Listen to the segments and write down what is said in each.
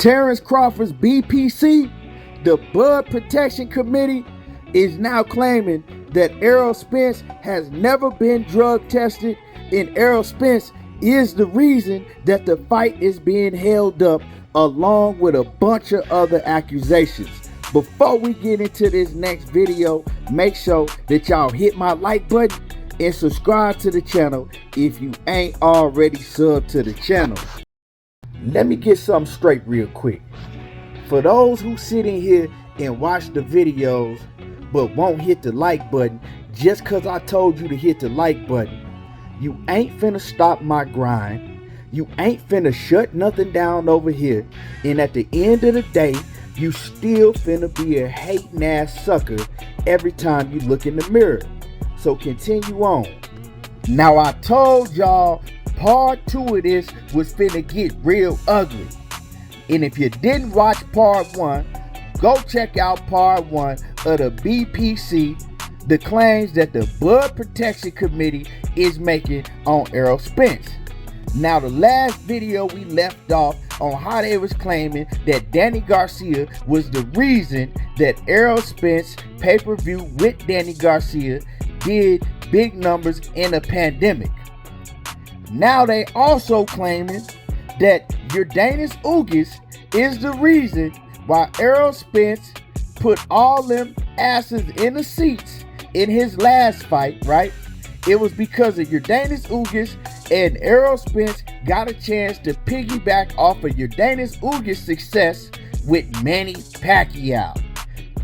Terence Crawford's BPC, the Blood Protection Committee, is now claiming that Errol Spence has never been drug tested, and Errol Spence is the reason that the fight is being held up, along with a bunch of other accusations. Before we get into this next video, make sure that y'all hit my like button and subscribe to the channel if you ain't already subbed to the channel. Let me get something straight real quick. For those who sit in here and watch the videos but won't hit the like button just cause I told you to hit the like button, you ain't finna stop my grind. You ain't finna shut nothing down over here. And at the end of the day, you still finna be a hating ass sucker every time you look in the mirror. So continue on. Now I told y'all part 2 of this was finna get real ugly. And if you didn't watch part 1, go check out part 1 of the BPC, the claims that the Blood Protection Committee is making on Errol Spence. Now the last video we left off on how they was claiming that Danny Garcia was the reason that Errol Spence pay-per-view with Danny Garcia did big numbers in a pandemic. Now they also claiming that Yordanis Ugas is the reason why Errol Spence put all them asses in the seats in his last fight, right? It was because of Yordanis Ugas, and Errol Spence got a chance to piggyback off of Yordanis Ugas' success with Manny Pacquiao.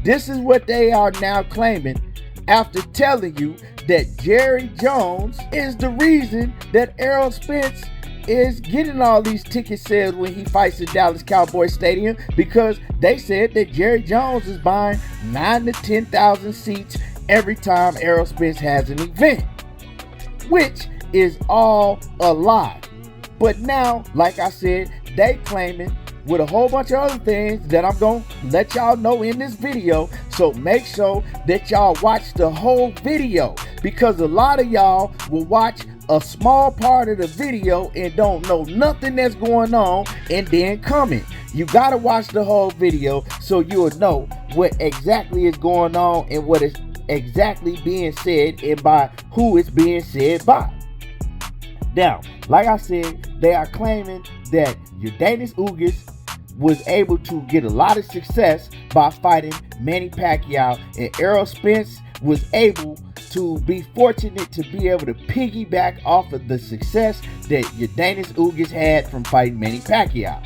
This is what they are now claiming after telling you that Jerry Jones is the reason that Errol Spence is getting all these ticket sales when he fights at Dallas Cowboy Stadium, because they said that Jerry Jones is buying 9,000 to 10,000 seats every time Errol Spence has an event, which is all a lie. But now, like I said, they claiming with a whole bunch of other things that I'm gonna let y'all know in this video. So make sure that y'all watch the whole video, because a lot of y'all will watch a small part of the video and don't know nothing that's going on and then comment. You gotta watch the whole video so you'll know what exactly is going on and what is exactly being said and by who it's being said by. Now, like I said, they are claiming that Yordanis Ugas was able to get a lot of success by fighting Manny Pacquiao, and Errol Spence was able to be fortunate to be able to piggyback off of the success that Yordanis Ugas had from fighting Manny Pacquiao.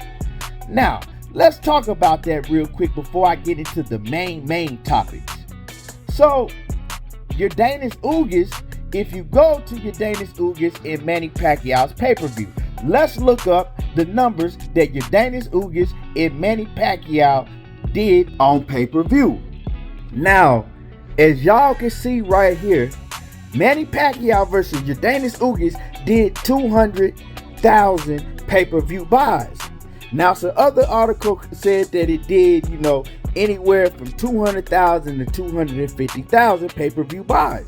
Now, let's talk about that real quick before I get into the main topics. So, Yordanis Ugas, if you go to Yordanis Ugas and Manny Pacquiao's pay-per-view, let's look up the numbers that Yordanis Ugas and Manny Pacquiao did on pay-per-view. Now, as y'all can see right here, Manny Pacquiao versus Yordanis Ugas did 200,000 pay-per-view buys. Now, some other article said that it did, anywhere from 200,000 to 250,000 pay-per-view buys.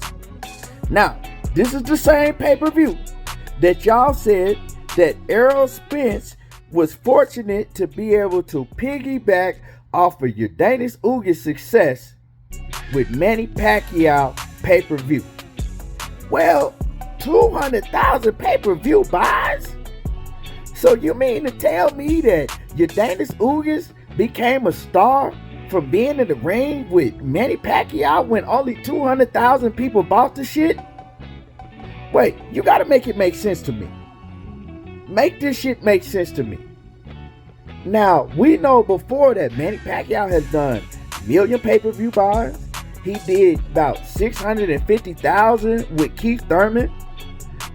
Now, this is the same pay-per-view that y'all said that Errol Spence was fortunate to be able to piggyback off of Yordanis Ugas' success with Manny Pacquiao pay-per-view. Well, 200,000 pay-per-view buys? So you mean to tell me that Yordanis Ugas became a star from being in the ring with Manny Pacquiao when only 200,000 people bought the shit? Wait, you gotta make it make sense to me. Make this shit make sense to me. Now, we know before that Manny Pacquiao has done million pay-per-view buys. He did about 650,000 with Keith Thurman.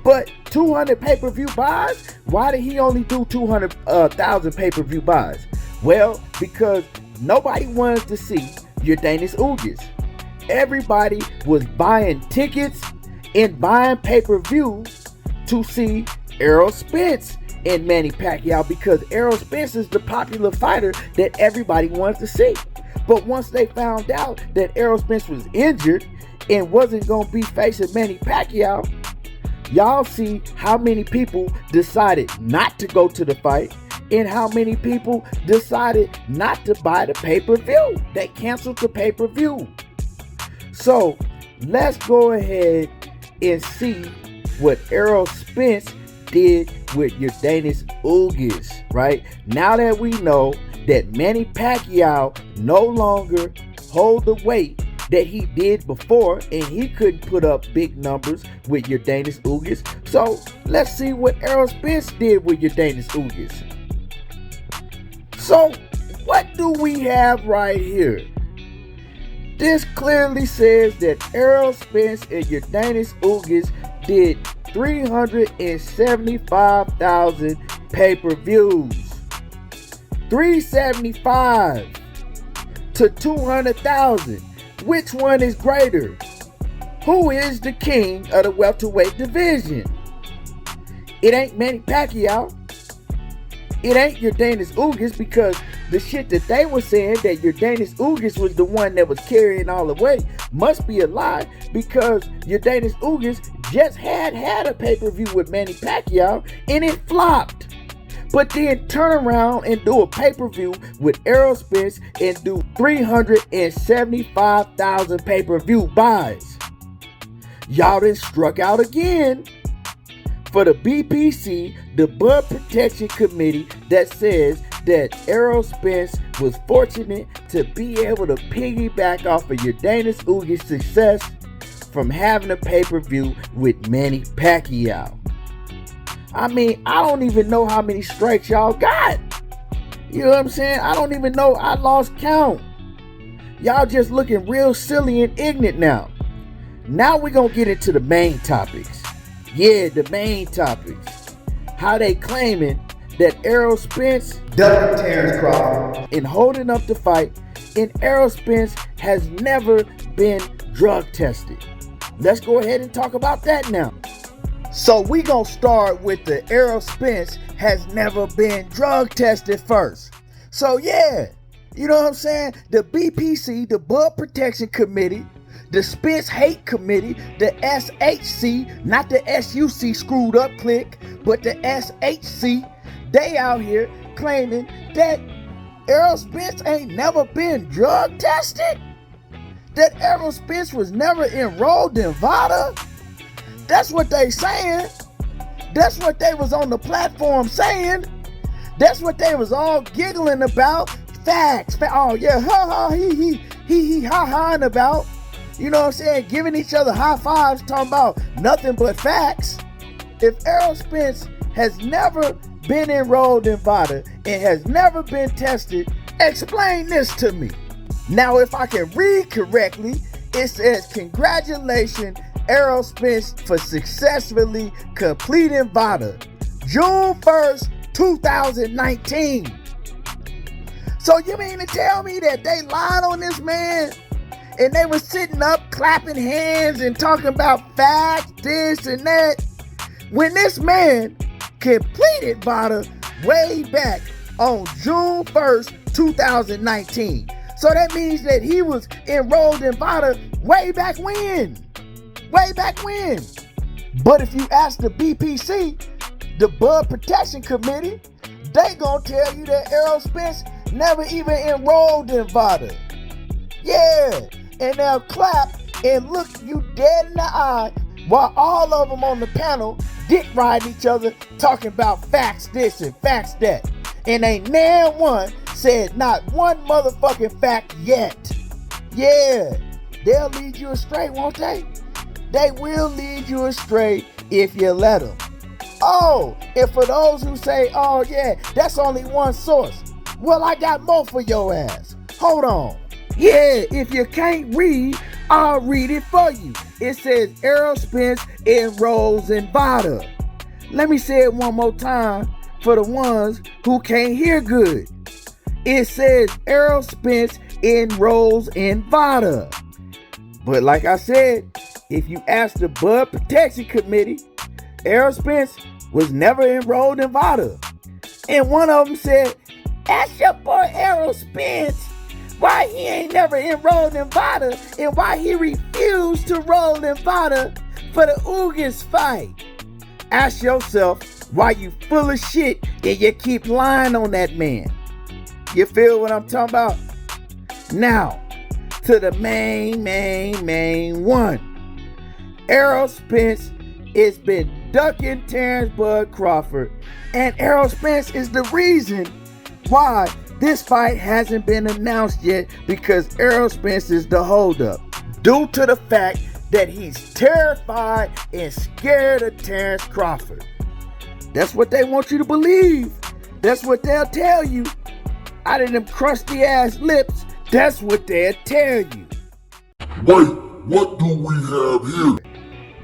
But 200 pay-per-view buys? Why did he only do 200,000 pay-per-view buys? Well, because nobody wanted to see Yordanis Ugas. Everybody was buying tickets and buying pay-per-views to see Errol Spence and Manny Pacquiao, because Errol Spence is the popular fighter that everybody wants to see. But once they found out that Errol Spence was injured and wasn't going to be facing Manny Pacquiao, y'all see how many people decided not to go to the fight and how many people decided not to buy the pay-per-view. They canceled the pay-per-view. So let's go ahead and see what Errol Spence did with Yordenis Ugas, right? Now that we know that Manny Pacquiao no longer hold the weight that he did before, and he couldn't put up big numbers with Yordenis Ugas. So let's see what Errol Spence did with Yordenis Ugas. So what do we have right here? This clearly says that Errol Spence and Yordenis Ugas did 375,000 pay-per-views. 375 to 200,000. Which one is greater? Who is the king of the welterweight division? It ain't Manny Pacquiao. It ain't Yordenis Ugas, because the shit that they were saying that Yordenis Ugas was the one that was carrying all the weight must be a lie, because Yordenis Ugas just had a pay-per-view with Manny Pacquiao and it flopped. But then turn around and do a pay-per-view with Errol Spence and do 375,000 pay-per-view buys. Y'all done struck out again. For the BPC, the Blood Protection Committee, that says that Errol Spence was fortunate to be able to piggyback off of Yordenis Ugas' success from having a pay-per-view with Manny Pacquiao. I mean, I don't even know how many strikes y'all got. You know what I'm saying? I don't even know. I lost count. Y'all just looking real silly and ignorant now. Now we're going to get into the main topics. Yeah, the main topics. How they claiming that Errol Spence ducked Terence Crawford in holding up the fight, and Errol Spence has never been drug tested. Let's go ahead and talk about that now. So we gonna start with the Errol Spence has never been drug tested first. So yeah, you know what I'm saying? The BPC, the Blood Protection Committee, the Spence Hate Committee, the SHC, not the SUC screwed up clique, but the SHC, they out here claiming that Errol Spence ain't never been drug tested? That Errol Spence was never enrolled in VADA? That's what they saying. That's what they was on the platform saying. That's what they was all giggling about. Facts. Oh yeah, ha ha, he ha haing about. You know what I'm saying? Giving each other high fives, talking about nothing but facts. If Errol Spence has never been enrolled in VADA and has never been tested, explain this to me. Now, if I can read correctly, it says, congratulations, Errol Spence, for successfully completing VADA, June 1st, 2019. So you mean to tell me that they lied on this man? And they were sitting up clapping hands and talking about facts, this and that, when this man completed VADA way back on June 1st, 2019. So that means that he was enrolled in VADA way back when. Way back when. But if you ask the BPC, the Blood Protection Committee, they gonna tell you that Errol Spence never even enrolled in VADA. Yeah, and they'll clap and look you dead in the eye while all of them on the panel dick ride each other talking about facts this and facts that. And ain't nan one said not one motherfucking fact yet. Yeah, they'll lead you astray, won't they? They will lead you astray if you let them. Oh, and for those who say, oh yeah, that's only one source. Well, I got more for your ass. Hold on. Yeah, if you can't read, I'll read it for you. It says Errol Spence enrolls in VADA. Let me say it one more time for the ones who can't hear good. It says Errol Spence enrolls in VADA. But like I said, if you ask the Blood Protection Committee, Errol Spence was never enrolled in VADA. And one of them said, ask your boy Errol Spence why he ain't never enrolled in VADA and why he refused to roll in VADA for the Ugas fight. Ask yourself why you full of shit and you keep lying on that man. You feel what I'm talking about? Now, to the main one. Errol Spence has been ducking Terence "Bud" Crawford, and Errol Spence is the reason why this fight hasn't been announced yet, because Errol Spence is the holdup, due to the fact that he's terrified and scared of Terence Crawford. That's what they want you to believe. That's what they'll tell you. Out of them crusty ass lips, that's what they'll tell you. Wait, what do we have here?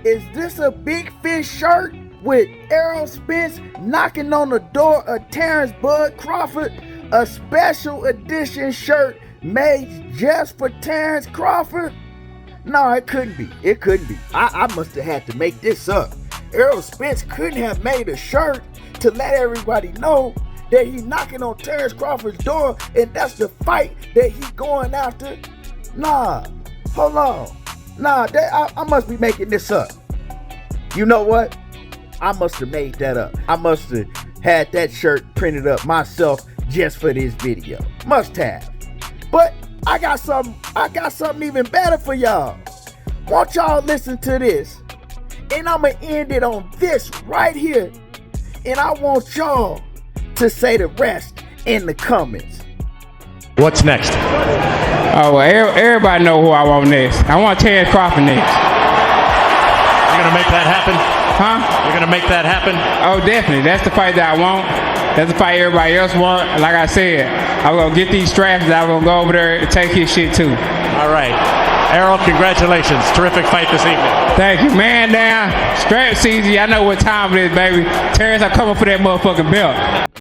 Is this a big fish shirt with Errol Spence knocking on the door of Terence "Bud" Crawford? A special edition shirt made just for Terence Crawford? No, it couldn't be. It couldn't be. I must have had to make this up. Errol Spence couldn't have made a shirt to let everybody know that he's knocking on Terence Crawford's door and that's the fight that he's going after. Nah, hold on. Nah, I must be making this up. You know what? I must have made that up. I must have had that shirt printed up myself just for this video. Must have. But I got something even better for y'all. Want y'all to listen to this. And I'ma end it on this right here. And I want y'all to say the rest in the comments. What's next? Oh, well, everybody know who I want next. I want Terence Crawford next. You're gonna make that happen? Huh? You're gonna make that happen? Oh, definitely. That's the fight that I want. That's the fight everybody else want. Like I said, I'm gonna get these straps and I'm gonna go over there and take his shit too. All right. Errol, congratulations. Terrific fight this evening. Thank you. Man down. Strap season. I know what time it is, baby. Terence, I'm coming for that motherfucking belt.